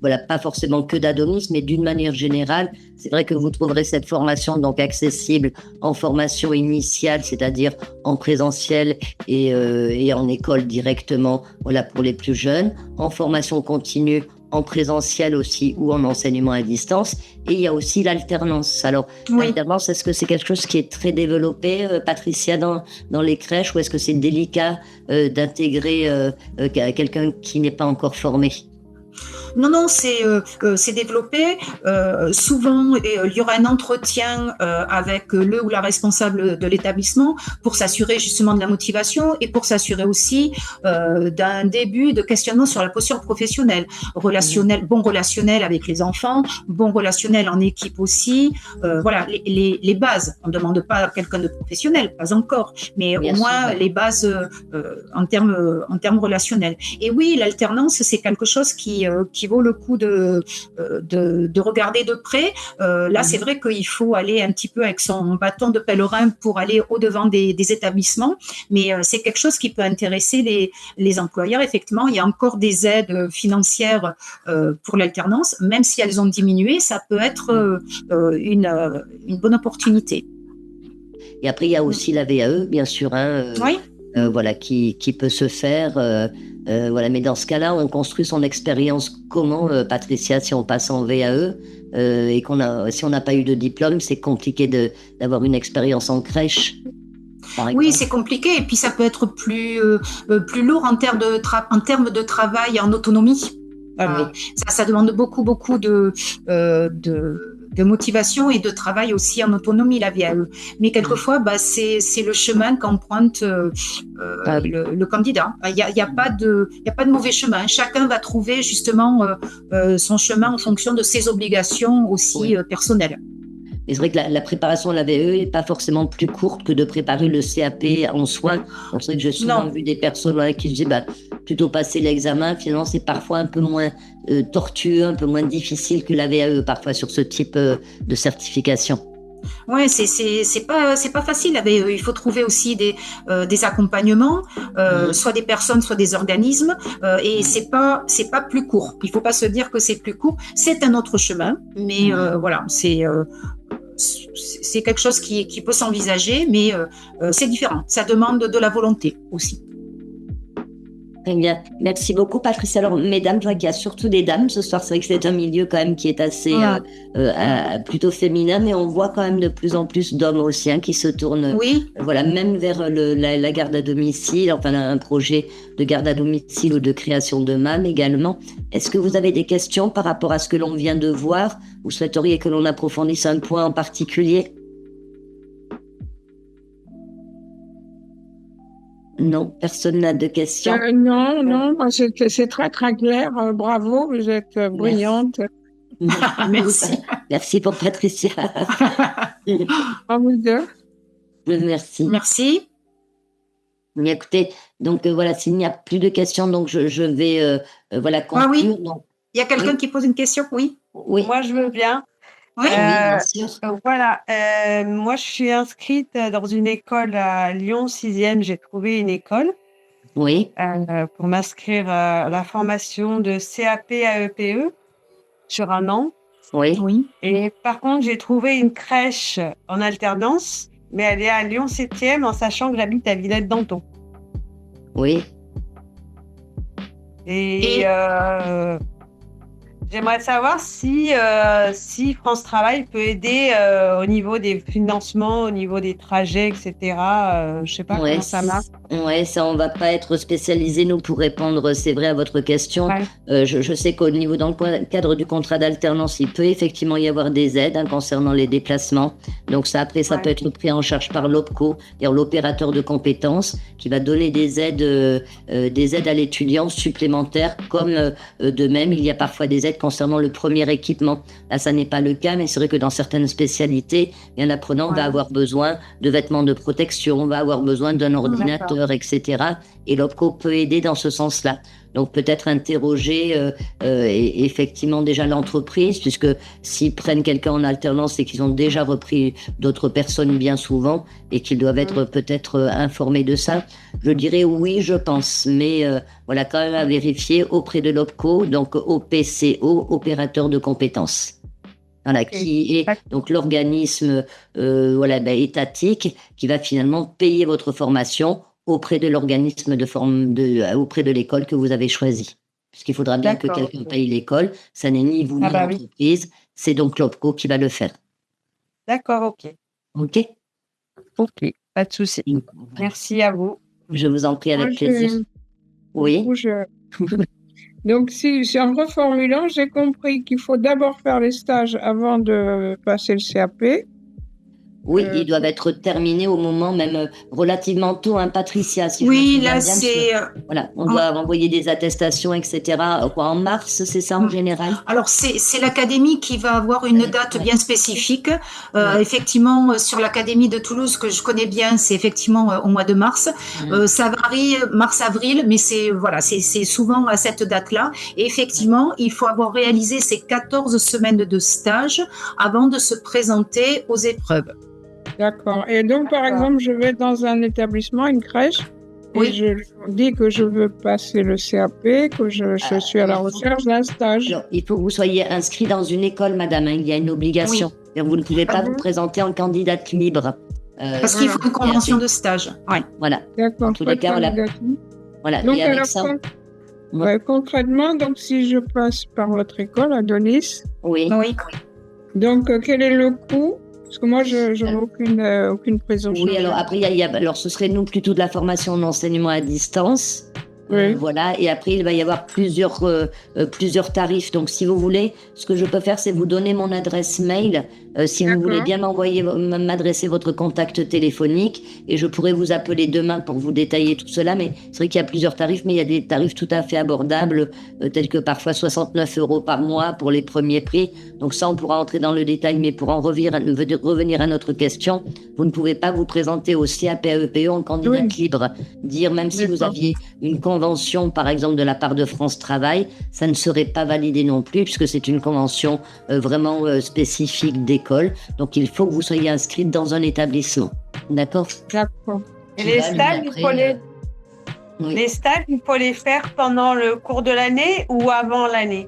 voilà, pas forcément que d'Adonis, mais d'une manière générale, c'est vrai que vous trouverez cette formation donc accessible en formation initiale, c'est-à-dire en présentiel et en école directement, voilà, pour les plus jeunes, en formation continue, en présentiel aussi ou en enseignement à distance. Et il y a aussi l'alternance. Alors, l'alternance, est-ce que c'est quelque chose qui est très développé, Patricia, dans les crèches, ou est-ce que c'est délicat d'intégrer quelqu'un qui n'est pas encore formé? Non, c'est développé. Souvent, il y aura un entretien avec le ou la responsable de l'établissement pour s'assurer justement de la motivation et pour s'assurer aussi d'un début de questionnement sur la posture professionnelle, bon relationnel avec les enfants, bon relationnel en équipe aussi. Voilà, les bases. On ne demande pas à quelqu'un de professionnel, pas encore, mais au moins les bases en termes relationnels. Et oui, l'alternance, c'est quelque chose qui vaut le coup de regarder de près. Là, c'est vrai qu'il faut aller un petit peu avec son bâton de pèlerin pour aller au-devant des établissements, mais c'est quelque chose qui peut intéresser les employeurs. Effectivement, il y a encore des aides financières pour l'alternance, même si elles ont diminué, ça peut être une bonne opportunité. Et après, il y a aussi la VAE, bien sûr, hein, voilà, qui peut se faire. Voilà, mais dans ce cas-là, on construit son expérience comment, Patricia, si on passe en VAE et si on n'a pas eu de diplôme, c'est compliqué d'avoir une expérience en crèche. Oui, c'est compliqué et puis ça peut être plus lourd en termes de travail en autonomie. Ça demande beaucoup de motivation et de travail aussi en autonomie, la VAE. Mais quelquefois, c'est le chemin qu'emprunte le candidat. Il n'y a pas de mauvais chemin. Chacun va trouver justement son chemin en fonction de ses obligations aussi personnelles. Et c'est vrai que la préparation de la VAE n'est pas forcément plus courte que de préparer le CAP en soi. C'est vrai que j'ai souvent vu des personnes qui se disent plutôt passer l'examen. Finalement, c'est parfois un peu moins tortueux, un peu moins difficile que la VAE parfois sur ce type de certification. Ouais, c'est pas facile. Il faut trouver aussi des accompagnements, soit des personnes, soit des organismes, et c'est pas plus court. Il faut pas se dire que c'est plus court. C'est un autre chemin, mais voilà, c'est quelque chose qui peut s'envisager, mais c'est différent. Ça demande de la volonté aussi. Très bien. Merci beaucoup, Patricia. Alors, mesdames, je vois qu'il y a surtout des dames ce soir. C'est vrai que c'est un milieu quand même qui est assez plutôt féminin, mais on voit quand même de plus en plus d'hommes aussi qui se tournent, Oui. voilà, même vers la garde à domicile, enfin un projet de garde à domicile ou de création de MAM également. Est-ce que vous avez des questions par rapport à ce que l'on vient de voir? Vous souhaiteriez que l'on approfondisse un point en particulier? Non, personne n'a de questions. Non, c'est très, très clair. Bravo, vous êtes brillante. Merci. Merci pour Patricia. À vous deux. Merci. Merci. Mais écoutez, donc voilà, s'il n'y a plus de questions, donc je vais voilà conclure. Oui. Donc, Il y a quelqu'un qui pose une question, oui. oui. Moi, je veux bien. Oui, bien sûr. Voilà. Moi, je suis inscrite dans une école à Lyon 6e. J'ai trouvé une école Oui. pour m'inscrire à la formation de CAP AEPE sur 1 an. Oui. Oui. Et par contre, j'ai trouvé une crèche en alternance, mais elle est à Lyon 7e, en sachant que j'habite à Villette-Danton. Oui. Et j'aimerais savoir si France Travail peut aider au niveau des financements, au niveau des trajets, etc. Je sais pas comment ça marche. Ouais, ça, on va pas être spécialisé, nous, pour répondre, c'est vrai, à votre question. Ouais. Je sais qu'au niveau, dans le cadre du contrat d'alternance, il peut effectivement y avoir des aides concernant les déplacements. Donc ça, après, ça peut être pris en charge par l'OPCO, c'est-à-dire l'opérateur de compétences, qui va donner des aides à l'étudiant supplémentaires, comme de même, il y a parfois des aides concernant le premier équipement. Là, ça n'est pas le cas, mais c'est vrai que dans certaines spécialités, un apprenant va avoir besoin de vêtements de protection, va avoir besoin d'un ordinateur, etc. Et l'OPCO peut aider dans ce sens-là. Donc peut-être interroger effectivement déjà l'entreprise, puisque s'ils prennent quelqu'un en alternance, c'est qu'ils ont déjà repris d'autres personnes bien souvent et qu'ils doivent être peut-être informés de ça. Je dirais oui, je pense, mais voilà, quand même à vérifier auprès de l'OPCO, donc OPCO, opérateur de compétences. Voilà, qui est donc l'organisme étatique qui va finalement payer votre formation auprès de l'organisme auprès de l'école que vous avez choisi. Puisqu'il faudra bien que quelqu'un paye l'école, ça n'est ni vous ni l'entreprise, c'est donc l'OPCO qui va le faire. D'accord, ok. Ok, Pas de souci. Merci à vous. je vous en prie, avec plaisir. Oui. Donc, si en reformulant, j'ai compris qu'il faut d'abord faire les stages avant de passer le CAP. Oui, ils doivent être terminés au moment même relativement tôt, Patricia. Si oui, là c'est. Voilà, on doit envoyer des attestations, etc. En mars, c'est ça en général? Alors c'est l'académie qui va avoir une date bien spécifique. Effectivement, sur l'académie de Toulouse que je connais bien, c'est effectivement au mois de mars. Ça varie mars-avril, mais c'est souvent à cette date-là. Et effectivement, il faut avoir réalisé ces 14 semaines de stage avant de se présenter aux épreuves. D'accord. Et donc, par exemple, je vais dans un établissement, une crèche, et je dis que je veux passer le CAP, que je suis à la recherche d'un stage. Alors, il faut que vous soyez inscrit dans une école, madame. Il y a une obligation. Vous ne pouvez pas vous présenter en candidate libre. Parce qu'il faut une convention de stage. Voilà. D'accord. En tous les cas, voilà. Donc, et avec ça, concrètement, donc, si je passe par votre école, Adonis, donc, quel est le coût? Parce que moi, je n'ai aucune prise en charge. Oui, alors après, alors ce serait nous plutôt de la formation en enseignement à distance. Oui. Voilà, et après, il va y avoir plusieurs tarifs. Donc, si vous voulez, ce que je peux faire, c'est vous donner mon adresse mail. Si vous voulez bien m'adresser votre contact téléphonique, et je pourrais vous appeler demain pour vous détailler tout cela. Mais c'est vrai qu'il y a plusieurs tarifs, mais il y a des tarifs tout à fait abordables, tels que parfois 69 € par mois pour les premiers prix. Donc ça, on pourra entrer dans le détail, mais pour en revenir à notre question, vous ne pouvez pas vous présenter au CAP AEPE en candidate libre. Dire, même si vous aviez une convention, par exemple, de la part de France Travail, ça ne serait pas validé non plus, puisque c'est une convention vraiment spécifique d'école. Donc, il faut que vous soyez inscrite dans un établissement. D'accord? Et les stages, les stages, il faut les faire pendant le cours de l'année ou avant l'année?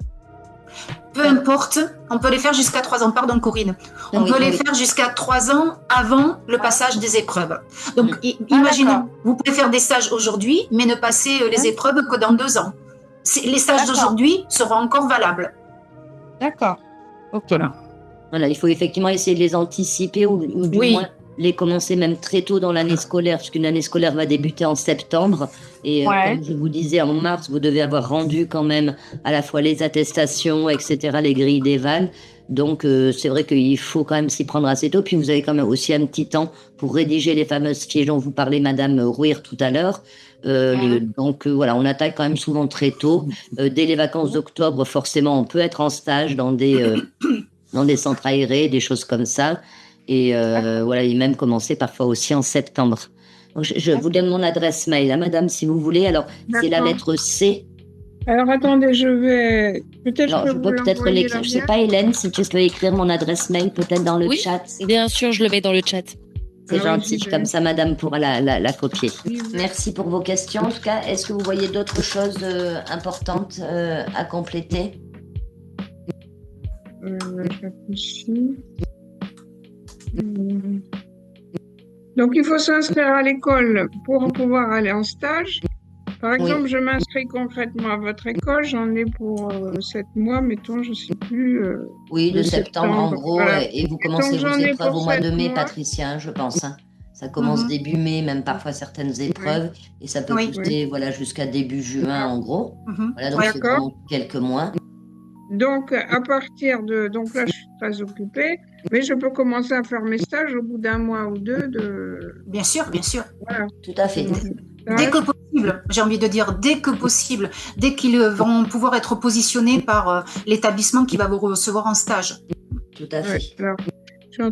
peu importe, on peut les faire jusqu'à 3 ans. Pardon, Corinne. On peut les faire jusqu'à 3 ans avant le passage des épreuves. Donc, imaginez, vous pouvez faire des stages aujourd'hui, mais ne passer les épreuves que dans 2 ans. Les stages d'aujourd'hui seront encore valables. D'accord. Ok. Voilà, il faut effectivement essayer de les anticiper ou du moins les commencer même très tôt dans l'année scolaire, puisqu'une année scolaire va débuter en septembre. Et comme je vous disais, en mars, vous devez avoir rendu quand même à la fois les attestations, etc., les grilles d'éval. Donc, c'est vrai qu'il faut quand même s'y prendre assez tôt. Puis, vous avez quand même aussi un petit temps pour rédiger les fameuses fiches dont vous parlait Madame Rouir tout à l'heure. Donc, voilà, on attaque quand même souvent très tôt. Dès les vacances d'octobre, forcément, on peut être en stage dans des centres aérés, des choses comme ça. Et voilà, et même commencer parfois aussi en septembre. Donc, je vous donne mon adresse mail, hein, madame, si vous voulez. Alors, c'est la lettre C. Alors, attendez, je vais... Peut-être alors, je peux peut-être l'écrire. Je ne sais pas, Hélène, si tu peux écrire mon adresse mail peut-être dans le chat. Oui, bien sûr, je le mets dans le chat. C'est gentil, comme ça, madame pourra la copier. Merci pour vos questions. En tout cas, est-ce que vous voyez d'autres choses importantes à compléter? Je réfléchis. Donc, il faut s'inscrire à l'école pour pouvoir aller en stage. Par exemple, je m'inscris concrètement à votre école, j'en ai pour 7 mois, mettons, je ne sais plus. Oui, de septembre en gros, et vous commencez vos épreuves au mois de mai, Patricia, hein, je pense. Hein. Ça commence début mai, même parfois certaines épreuves, et ça peut pousser voilà, jusqu'à début juin en gros. Voilà, donc c'est vraiment quelques mois. Donc, à partir de... Donc là, je suis très occupée, mais je peux commencer à faire mes stages au bout d'1 mois ou 2 de... Bien sûr, bien sûr. Voilà. Tout à fait. Dès que possible, j'ai envie de dire, dès que possible, dès qu'ils vont pouvoir être positionnés par l'établissement qui va vous recevoir en stage. Tout à fait. Alors,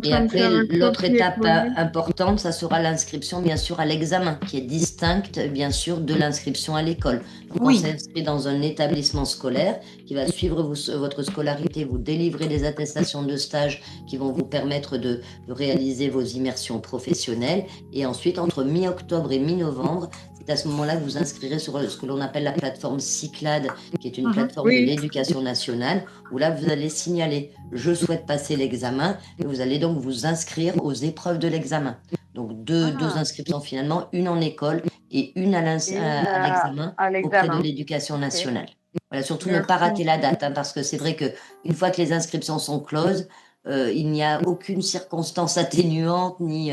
et après, l'autre étape importante, ça sera l'inscription, bien sûr, à l'examen, qui est distincte, bien sûr, de l'inscription à l'école. Donc, on s'inscrit dans un établissement scolaire qui va suivre votre scolarité, vous délivrer des attestations de stage qui vont vous permettre de réaliser vos immersions professionnelles. Et ensuite, entre mi-octobre et mi-novembre, c'est à ce moment-là que vous inscrirez sur ce que l'on appelle la plateforme Cyclade, qui est une plateforme de l'éducation nationale, où là, vous allez signaler « Je souhaite passer l'examen » et vous allez donc vous inscrire aux épreuves de l'examen. Donc, deux inscriptions finalement, une en école et une à l'examen auprès de l'éducation nationale. Voilà, surtout ne pas rater la date, hein, parce que c'est vrai qu'une fois que les inscriptions sont closes, il n'y a aucune circonstance atténuante ni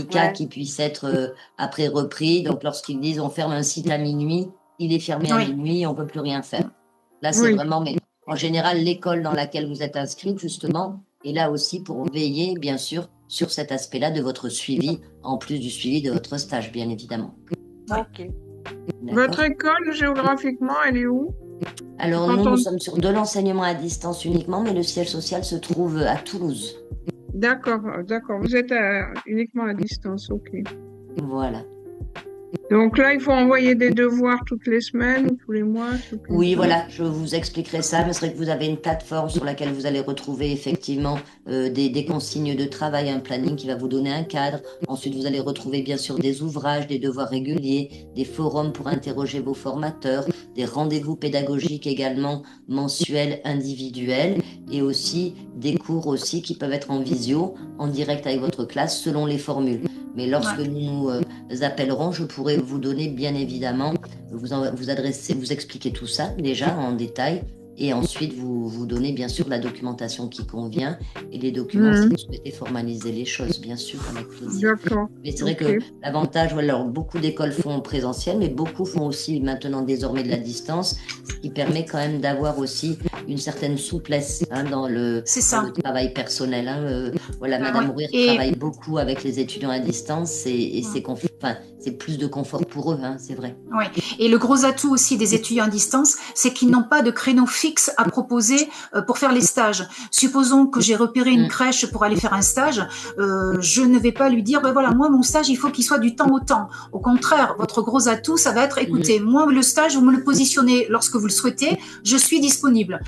cas qui puisse être après repris. Donc, lorsqu'ils disent on ferme un site à minuit, il est fermé à minuit, on ne peut plus rien faire. Là, c'est vraiment, mais en général, l'école dans laquelle vous êtes inscrite, justement, est là aussi pour veiller, bien sûr, sur cet aspect-là de votre suivi, en plus du suivi de votre stage, bien évidemment. Ok. Votre école, géographiquement, elle est où? Alors, nous sommes sur de l'enseignement à distance uniquement, mais le siège social se trouve à Toulouse. D'accord. Vous êtes uniquement à distance, ok. Voilà. Donc là, il faut envoyer des devoirs toutes les semaines ou tous les mois? Oui, voilà, je vous expliquerai ça. Mais c'est vrai que vous avez une plateforme sur laquelle vous allez retrouver effectivement des consignes de travail, un planning qui va vous donner un cadre. Ensuite, vous allez retrouver bien sûr des ouvrages, des devoirs réguliers, des forums pour interroger vos formateurs, des rendez-vous pédagogiques également mensuels, individuels, et aussi des cours aussi qui peuvent être en visio, en direct avec votre classe selon les formules. Mais lorsque nous appellerons, je pourrai vous donner bien évidemment, vous expliquer tout ça déjà en détail et ensuite vous donner bien sûr la documentation qui convient et les documents si vous souhaitez formaliser les choses, bien sûr, avec plaisir. Mais c'est vrai que l'avantage, alors beaucoup d'écoles font en présentiel, mais beaucoup font aussi maintenant désormais de la distance, ce qui permet quand même d'avoir aussi une certaine souplesse dans le travail personnel. Voilà, Madame Rouir travaille beaucoup avec les étudiants à distance et c'est plus de confort pour eux, c'est vrai. Oui, et le gros atout aussi des étudiants à distance, c'est qu'ils n'ont pas de créneau fixe à proposer pour faire les stages. Supposons que j'ai repéré une crèche pour aller faire un stage, je ne vais pas lui dire, voilà, moi, mon stage, il faut qu'il soit du temps au temps. Au contraire, votre gros atout, ça va être, écoutez, moi, le stage, vous me le positionnez lorsque vous le souhaitez, je suis disponible.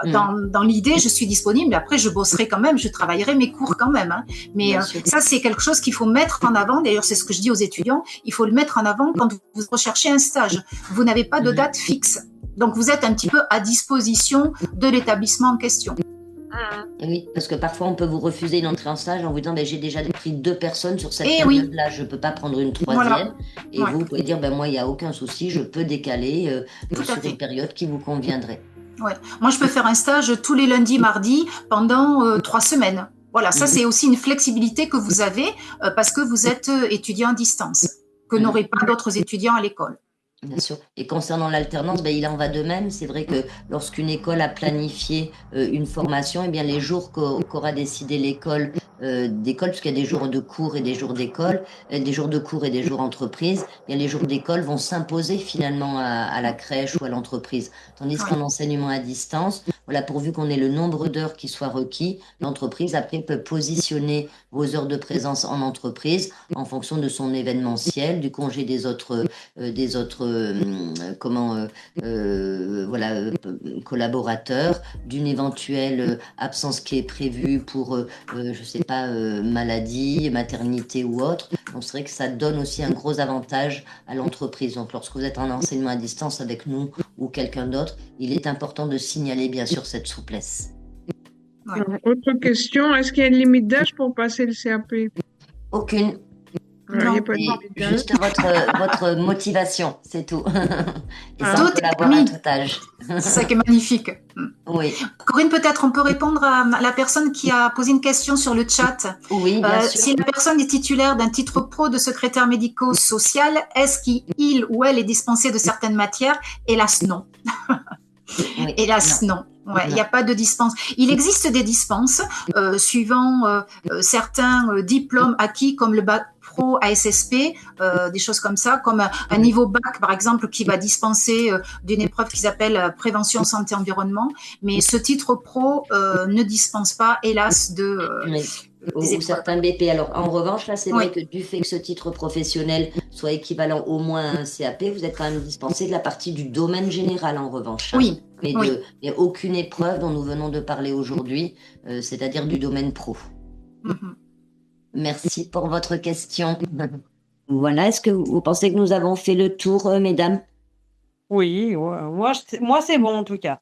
Dans l'idée, je suis disponible, mais après, je bosserai quand même, je travaillerai mes cours quand même. Mais ça, c'est quelque chose qu'il faut mettre en avant. D'ailleurs, c'est ce que je dis aux étudiants, il faut le mettre en avant quand vous recherchez un stage. Vous n'avez pas de date fixe. Donc, vous êtes un petit peu à disposition de l'établissement en question. Oui, parce que parfois on peut vous refuser une entrée en stage en vous disant j'ai déjà pris 2 personnes sur cette Eh oui. période-là, je ne peux pas prendre une 3e. Voilà. Et Ouais. vous pouvez dire moi il n'y a aucun souci, je peux décaler Tout à sur fait. une période qui vous conviendrait. Ouais. Moi, je peux faire un stage tous les lundis, mardis pendant 3 semaines. Voilà, ça c'est aussi une flexibilité que vous avez parce que vous êtes étudiant à distance, que n'auraient pas d'autres étudiants à l'école. Bien sûr. Et concernant l'alternance, il en va de même. C'est vrai que lorsqu'une école a planifié une formation, eh bien les jours qu'aura décidé l'école d'école, parce qu'il y a des jours de cours et des jours d'école, des jours de cours et des jours entreprise, eh bien les jours d'école vont s'imposer finalement à la crèche ou à l'entreprise. Tandis qu'en enseignement à distance, voilà, pourvu qu'on ait le nombre d'heures qui soit requis, l'entreprise après peut positionner vos heures de présence en entreprise en fonction de son événementiel, du congé des autres collaborateurs, d'une éventuelle absence qui est prévue pour, je sais pas, maladie, maternité ou autre. Donc c'est vrai que ça donne aussi un gros avantage à l'entreprise. Donc lorsque vous êtes en enseignement à distance avec nous ou quelqu'un d'autre, il est important de signaler bien sûr cette souplesse. Ouais. Alors, autre question, est-ce qu'il y a une limite d'âge pour passer le CAP? Aucune. Alors, il n'y a pas de Et limite d'âge. juste votre motivation, c'est tout. Et ça, on Tout peut est l'avoir à permis. tout âge. C'est ça qui est magnifique. Oui, Corinne, peut-être on peut répondre à la personne qui a posé une question sur le chat. oui, bien sûr. Si la personne est titulaire d'un titre pro de secrétaire médico-social, est-ce qu'il ou elle est dispensé de certaines matières? Hélas, non. Oui, Hélas, non. Ouais, il n'y a pas de dispense. Il existe des dispenses suivant certains diplômes acquis comme le bac pro ASSP, des choses comme ça, comme un niveau bac par exemple qui va dispenser d'une épreuve qu'ils appellent prévention santé environnement. Mais ce titre pro ne dispense pas, hélas, Oui. Ou certains BP. Alors, en revanche, là, c'est vrai que du fait que ce titre professionnel soit équivalent au moins à un CAP, vous êtes quand même dispensé de la partie du domaine général, en revanche. Oui. Mais aucune épreuve dont nous venons de parler aujourd'hui, c'est-à-dire du domaine pro. Merci pour votre question. Voilà, est-ce que vous pensez que nous avons fait le tour, mesdames? Oui, moi c'est bon en tout cas.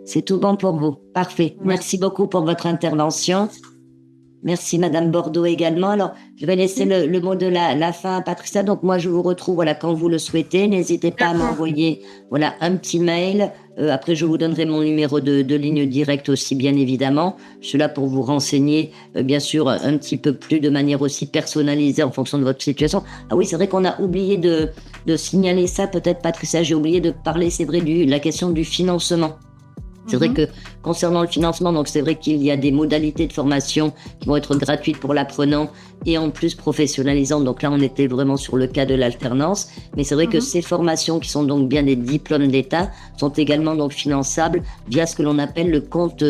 C'est tout bon pour vous. Parfait. Oui. Merci beaucoup pour votre intervention. Merci Madame Bordeaux également. Alors, je vais laisser le mot de la fin à Patricia. Donc moi, je vous retrouve quand vous le souhaitez. N'hésitez pas à m'envoyer un petit mail. Après, je vous donnerai mon numéro de ligne directe aussi, bien évidemment. Je suis là pour vous renseigner, bien sûr, un petit peu plus de manière aussi personnalisée en fonction de votre situation. Ah oui, c'est vrai qu'on a oublié de signaler ça. Peut-être, Patricia, j'ai oublié de parler, c'est vrai, la question du financement. C'est vrai que concernant le financement, donc c'est vrai qu'il y a des modalités de formation qui vont être gratuites pour l'apprenant et en plus professionnalisantes. Donc là, on était vraiment sur le cas de l'alternance. Mais c'est vrai que ces formations qui sont donc bien des diplômes d'État sont également donc finançables via ce que l'on appelle le compte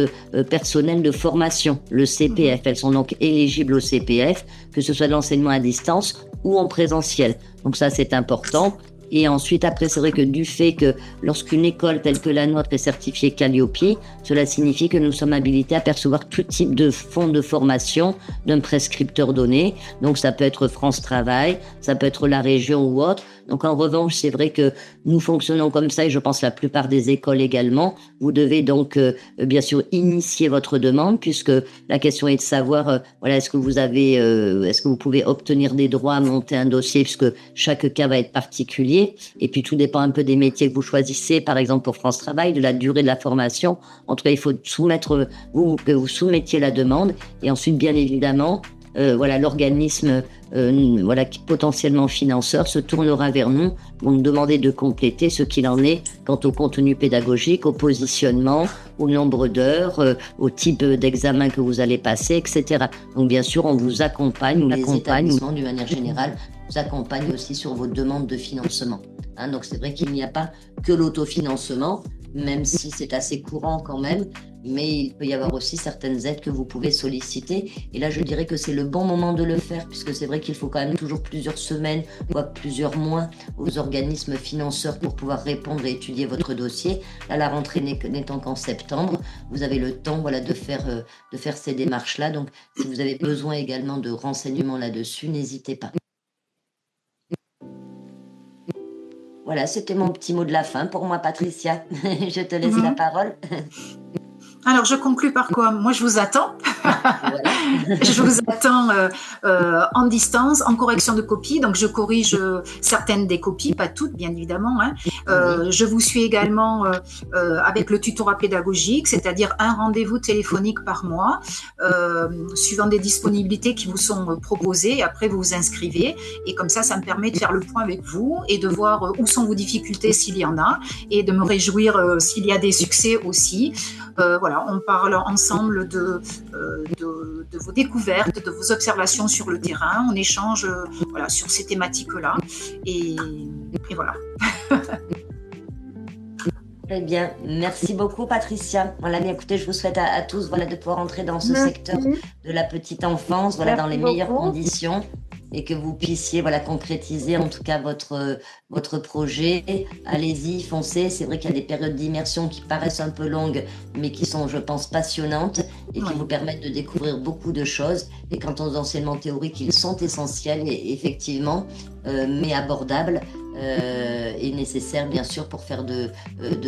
personnel de formation, le CPF. Elles sont donc éligibles au CPF, que ce soit de l'enseignement à distance ou en présentiel. Donc ça, c'est important. Et ensuite, après, c'est vrai que du fait que lorsqu'une école telle que la nôtre est certifiée Calliope, cela signifie que nous sommes habilités à percevoir tout type de fonds de formation d'un prescripteur donné. Donc, ça peut être France Travail, ça peut être la région ou autre. Donc, en revanche, c'est vrai que nous fonctionnons comme ça et je pense la plupart des écoles également. Vous devez donc, bien sûr, initier votre demande puisque la question est de savoir, est-ce que vous pouvez obtenir des droits, monter un dossier puisque chaque cas va être particulier. Et puis, tout dépend un peu des métiers que vous choisissez. Par exemple, pour France Travail, de la durée de la formation. En tout cas, il faut que vous soumettiez la demande. Et ensuite, bien évidemment, l'organisme qui potentiellement financeur se tournera vers nous pour nous demander de compléter ce qu'il en est quant au contenu pédagogique, au positionnement, au nombre d'heures, au type d'examen que vous allez passer, etc. Donc bien sûr, on vous accompagne, les établissements d'une manière générale vous accompagnent aussi sur vos demandes de financement. Donc c'est vrai qu'il n'y a pas que l'autofinancement, même si c'est assez courant quand même, mais il peut y avoir aussi certaines aides que vous pouvez solliciter. Et là, je dirais que c'est le bon moment de le faire, puisque c'est vrai qu'il faut quand même toujours plusieurs semaines, voire plusieurs mois aux organismes financeurs pour pouvoir répondre et étudier votre dossier. Là, la rentrée n'étant qu'en septembre, vous avez le temps de faire ces démarches-là. Donc, si vous avez besoin également de renseignements là-dessus, n'hésitez pas. Voilà, c'était mon petit mot de la fin pour moi, Patricia. Je te laisse la parole. Alors, je conclus par quoi? Moi, je vous attends. Voilà. Je vous attends en distance, en correction de copies. Donc, je corrige certaines des copies, pas toutes, bien évidemment. Hein. Je vous suis également avec le tutorat pédagogique, c'est-à-dire un rendez-vous téléphonique par mois, suivant des disponibilités qui vous sont proposées. Après, vous vous inscrivez. Et comme ça me permet de faire le point avec vous et de voir où sont vos difficultés s'il y en a et de me réjouir s'il y a des succès aussi. Voilà, on parle ensemble de vos découvertes, de vos observations sur le terrain. On échange voilà, sur ces thématiques-là. Et voilà. Très bien. Merci beaucoup, Patricia. Voilà, bien écoutez, je vous souhaite à tous voilà, de pouvoir entrer dans ce secteur de la petite enfance, voilà, dans les meilleures conditions. Et que vous puissiez voilà, concrétiser en tout cas votre projet. Allez-y, foncez. C'est vrai qu'il y a des périodes d'immersion qui paraissent un peu longues, mais qui sont, je pense, passionnantes et qui vous permettent de découvrir beaucoup de choses. Et quant aux enseignements théoriques, ils sont essentiels et effectivement, mais abordables et nécessaires, bien sûr, pour faire de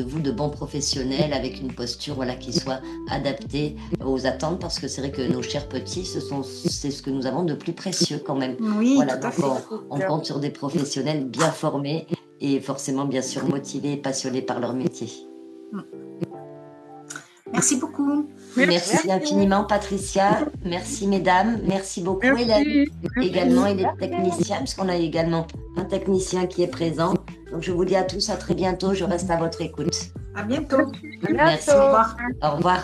vous de bons professionnels avec une posture voilà, qui soit adaptée aux attentes, parce que c'est vrai que nos chers petits, c'est ce que nous avons de plus précieux quand même. Oui, voilà, tout à donc fait. on compte sur des professionnels bien formés et forcément bien sûr motivés et passionnés par leur métier. Merci beaucoup. Merci infiniment, Patricia. Merci, mesdames. Merci beaucoup, Hélène. Également, et les techniciens, parce qu'on a également un technicien qui est présent. Donc, je vous dis à tous à très bientôt. Je reste à votre écoute. À bientôt. Merci. Au revoir. Au revoir.